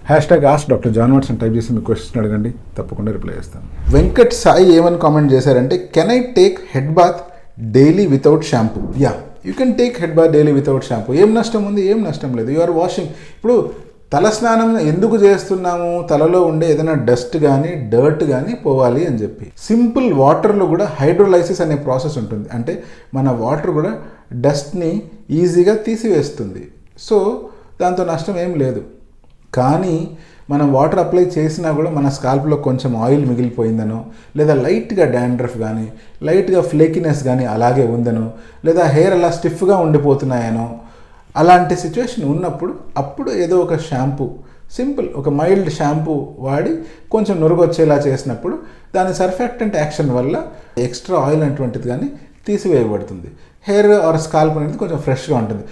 #ask Dr. John Watson type చేసి మీ question అడగండి, తప్పకుండా రిప్లై చేస్తాను. వెంకట్ సాయి ఏమని కామెంట్ చేశారంటే, can I take head bath daily without shampoo? Yeah, you can take head bath daily without shampoo. ఏం నష్టం ఉంది? ఏం నష్టం లేదు. You are washing. ఇప్పుడు తల స్నానం ఎందుకు చేస్తున్నాము? తలలో ఉండే ఏదైనా డస్ట్ కానీ డర్ట్ కానీ పోవాలి అని చెప్పి. సింపుల్ వాటర్లో కూడా హైడ్రోలైసిస్ అనే ప్రాసెస్ ఉంటుంది. అంటే మన వాటర్ కూడా డస్ట్ని ఈజీగా తీసివేస్తుంది. సో దాంతో నష్టం ఏం లేదు. కానీ మనం వాటర్ అప్లై చేసినా కూడా మన స్కాల్ప్లో కొంచెం ఆయిల్ మిగిలిపోయిందనో, లేదా లైట్గా డాండ్రఫ్ కానీ లైట్గా ఫ్లేకినెస్ కానీ అలాగే ఉందనో, లేదా హెయిర్ అలా స్టిఫ్గా ఉండిపోతున్నాయనో, అలాంటి సిచ్యువేషన్ ఉన్నప్పుడు అప్పుడు ఏదో ఒక షాంపూ, సింపుల్ ఒక మైల్డ్ షాంపూ వాడి కొంచెం నురుగొచ్చేలా చేసినప్పుడు దాని సర్ఫెక్టెంట్ యాక్షన్ వల్ల ఎక్స్ట్రా ఆయిల్ అటువంటిది కానీ తీసివేయబడుతుంది. హెయిర్ ఆర్ స్కాల్ప్ అనేది కొంచెం ఫ్రెష్గా ఉంటుంది.